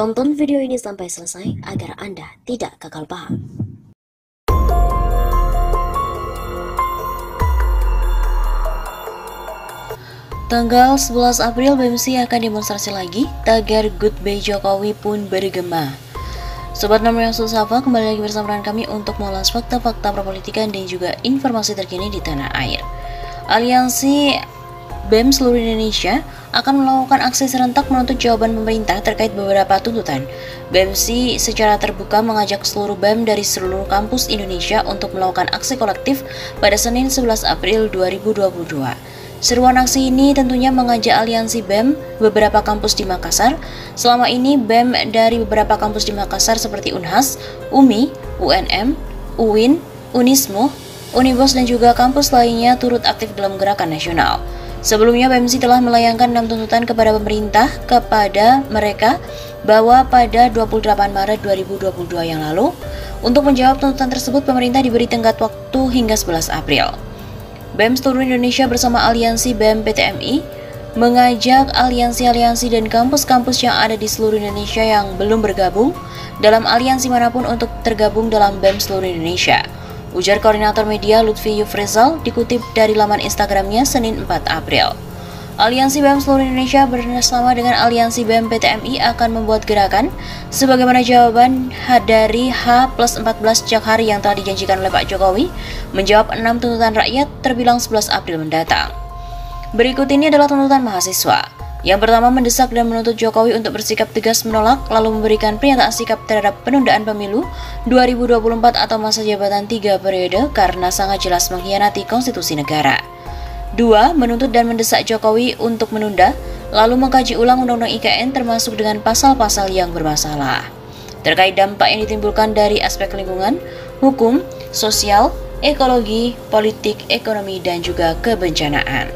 Tonton video ini sampai selesai agar Anda tidak gagal paham. Tanggal 11 April BEMSI akan demonstrasi lagi, tagar Goodbye Jokowi pun bergema. Sobat Nomor yang Sapa, kembali lagi bersama dengan kami untuk mengulas fakta-fakta perpolitikan dan juga informasi terkini di tanah air. Aliansi BEM seluruh Indonesia akan melakukan aksi serentak menuntut jawaban pemerintah terkait beberapa tuntutan. BEMSI secara terbuka mengajak seluruh BEM dari seluruh kampus Indonesia untuk melakukan aksi kolektif pada Senin 11 April 2022. Seruan aksi ini tentunya mengajak aliansi BEM beberapa kampus di Makassar. Selama ini BEM dari beberapa kampus di Makassar seperti Unhas, UMI, UNM, UIN, Unismu, Unibos dan juga kampus lainnya turut aktif dalam gerakan nasional. Sebelumnya BEMSI telah melayangkan 6 tuntutan kepada pemerintah kepada mereka bahwa pada 28 Maret 2022 yang lalu, untuk menjawab tuntutan tersebut pemerintah diberi tenggat waktu hingga 11 April. BEM seluruh Indonesia bersama Aliansi BEM PTMI mengajak aliansi-aliansi dan kampus-kampus yang ada di seluruh Indonesia yang belum bergabung dalam aliansi manapun untuk tergabung dalam BEM seluruh Indonesia. Ujar Koordinator Media Lutfi Yufrizal dikutip dari laman Instagramnya Senin 4 April. Aliansi BEM seluruh Indonesia bersama dengan Aliansi BEM PTMI akan membuat gerakan sebagaimana jawaban dari H+14 sejak hari yang telah dijanjikan oleh Pak Jokowi menjawab 6 tuntutan rakyat terbilang 11 April mendatang. Berikut ini adalah tuntutan mahasiswa. Yang pertama, mendesak dan menuntut Jokowi untuk bersikap tegas menolak lalu memberikan pernyataan sikap terhadap penundaan pemilu 2024 atau masa jabatan 3 periode karena sangat jelas mengkhianati konstitusi negara. 2. Menuntut dan mendesak Jokowi untuk menunda lalu mengkaji ulang Undang-Undang IKN termasuk dengan pasal-pasal yang bermasalah terkait dampak yang ditimbulkan dari aspek lingkungan, hukum, sosial, ekologi, politik, ekonomi, dan juga kebencanaan.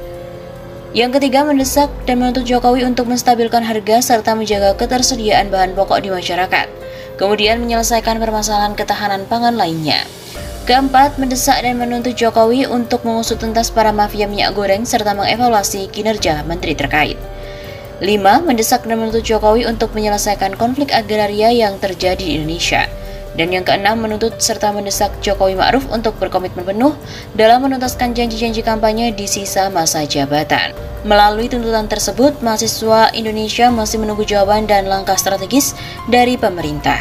Yang ketiga, mendesak dan menuntut Jokowi untuk menstabilkan harga serta menjaga ketersediaan bahan pokok di masyarakat, kemudian menyelesaikan permasalahan ketahanan pangan lainnya. Keempat, mendesak dan menuntut Jokowi untuk mengusut tuntas para mafia minyak goreng serta mengevaluasi kinerja menteri terkait. 5. Mendesak dan menuntut Jokowi untuk menyelesaikan konflik agraria yang terjadi di Indonesia. Dan yang keenam, menuntut serta mendesak Jokowi Ma'ruf untuk berkomitmen penuh dalam menuntaskan janji-janji kampanye di sisa masa jabatan. Melalui tuntutan tersebut, mahasiswa Indonesia masih menunggu jawaban dan langkah strategis dari pemerintah.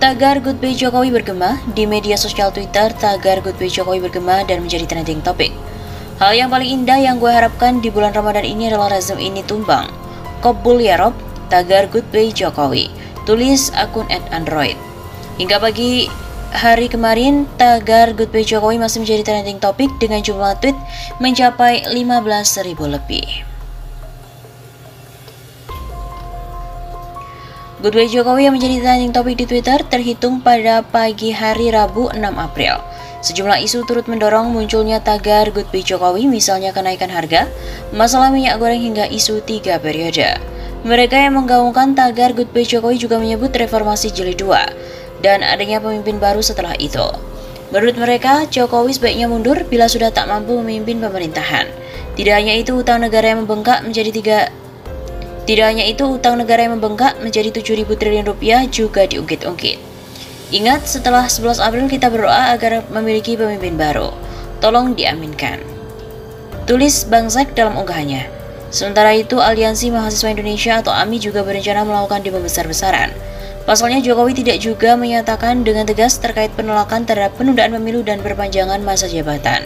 Tagar Goodbye Jokowi bergema di media sosial Twitter. Tagar Goodbye Jokowi bergema dan menjadi trending topik. Hal yang paling indah yang gue harapkan di bulan Ramadan ini adalah rezim ini tumbang. Kobul ya Rob, tagar Goodbye Jokowi. Tulis akun @android. Hingga pagi hari kemarin, tagar Goodbye Jokowi masih menjadi trending topik dengan jumlah tweet mencapai 15.000 lebih. Goodbye Jokowi yang menjadi trending topik di Twitter terhitung pada pagi hari Rabu 6 April. Sejumlah isu turut mendorong munculnya tagar Goodbye Jokowi, misalnya kenaikan harga, masalah minyak goreng hingga isu 3 periode. Mereka yang menggaungkan tagar Goodbye Jokowi juga menyebut reformasi jilid 2 dan adanya pemimpin baru setelah itu. Menurut mereka, Jokowi sebaiknya mundur bila sudah tak mampu memimpin pemerintahan. Tidak hanya itu, utang negara yang membengkak menjadi 7.000 triliun rupiah juga diungkit-ungkit. Ingat, setelah 11 April kita berdoa agar memiliki pemimpin baru. Tolong diaminkan. Tulis Bang Zek dalam unggahannya. Sementara itu, Aliansi Mahasiswa Indonesia atau AMI juga berencana melakukan demo besar-besaran. Pasalnya, Jokowi tidak juga menyatakan dengan tegas terkait penolakan terhadap penundaan pemilu dan perpanjangan masa jabatan.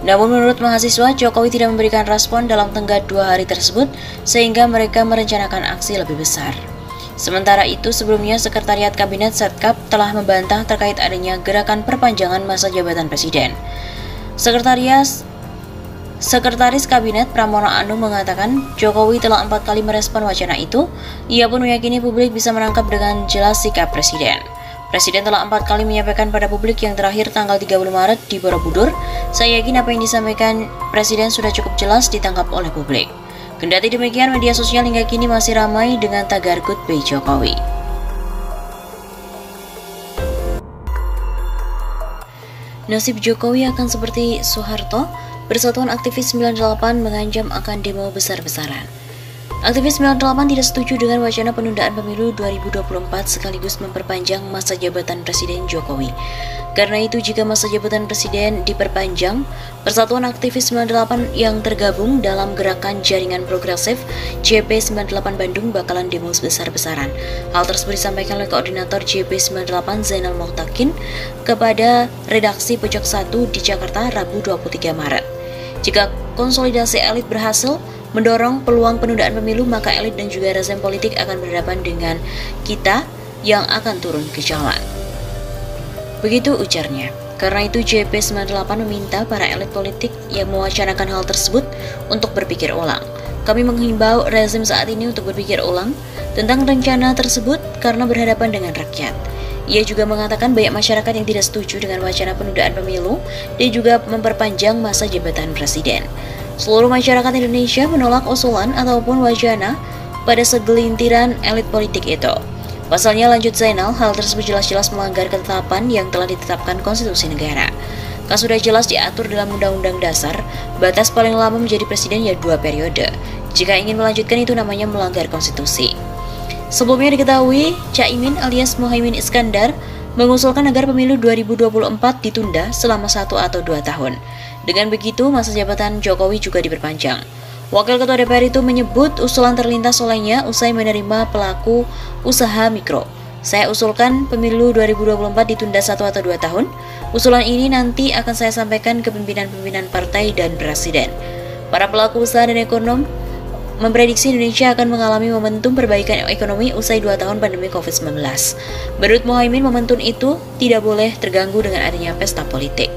Namun menurut mahasiswa, Jokowi tidak memberikan respon dalam tenggat 2 hari tersebut sehingga mereka merencanakan aksi lebih besar. Sementara itu, sebelumnya Sekretariat Kabinet Setkap telah membantah terkait adanya gerakan perpanjangan masa jabatan presiden. Sekretaris Kabinet Pramono Anung mengatakan Jokowi telah 4 kali merespon wacana itu. Ia pun meyakini publik bisa menangkap dengan jelas sikap Presiden. Presiden telah 4 kali menyampaikan pada publik, yang terakhir tanggal 30 Maret di Borobudur. Saya yakin apa yang disampaikan Presiden sudah cukup jelas ditangkap oleh publik. Kendati demikian, media sosial hingga kini masih ramai dengan tagar Goodbye Jokowi. Nasib Jokowi akan seperti Soeharto. Persatuan Aktivis 98 mengancam akan demo besar-besaran. Aktivis 98 tidak setuju dengan wacana penundaan pemilu 2024 sekaligus memperpanjang masa jabatan Presiden Jokowi. Karena itu, jika masa jabatan Presiden diperpanjang, Persatuan Aktivis 98 yang tergabung dalam gerakan jaringan progresif JP98 Bandung bakalan demo besar-besaran. Hal tersebut disampaikan oleh Koordinator JP98 Zainal Mokhtakin kepada redaksi Pojok 1 di Jakarta Rabu 23 Maret. Jika konsolidasi elit berhasil mendorong peluang penundaan pemilu, maka elit dan juga rezim politik akan berhadapan dengan kita yang akan turun ke jalan. Begitu ujarnya. Karena itu JP98 meminta para elit politik yang mewacanakan hal tersebut untuk berpikir ulang. Kami menghimbau rezim saat ini untuk berpikir ulang tentang rencana tersebut karena berhadapan dengan rakyat. Ia juga mengatakan banyak masyarakat yang tidak setuju dengan wacana penundaan pemilu dan juga memperpanjang masa jabatan presiden. Seluruh masyarakat Indonesia menolak usulan ataupun wacana pada segelintiran elit politik itu. Pasalnya, lanjut Zainal, hal tersebut jelas-jelas melanggar ketetapan yang telah ditetapkan konstitusi negara. Kan sudah jelas diatur dalam Undang-Undang Dasar, batas paling lama menjadi presiden ya 2 periode. Jika ingin melanjutkan itu namanya melanggar konstitusi. Sebelumnya diketahui, Caimin alias Muhaimin Iskandar mengusulkan agar pemilu 2024 ditunda selama 1 atau 2 tahun. Dengan begitu, masa jabatan Jokowi juga diperpanjang. Wakil Ketua DPR itu menyebut usulan terlintas olehnya usai menerima pelaku usaha mikro. Saya usulkan pemilu 2024 ditunda 1 atau 2 tahun. Usulan ini nanti akan saya sampaikan ke pimpinan-pimpinan partai dan presiden. Para pelaku usaha dan ekonom memprediksi Indonesia akan mengalami momentum perbaikan ekonomi usai 2 tahun pandemi COVID-19. Menurut Muhaimin, momentum itu tidak boleh terganggu dengan adanya pesta politik.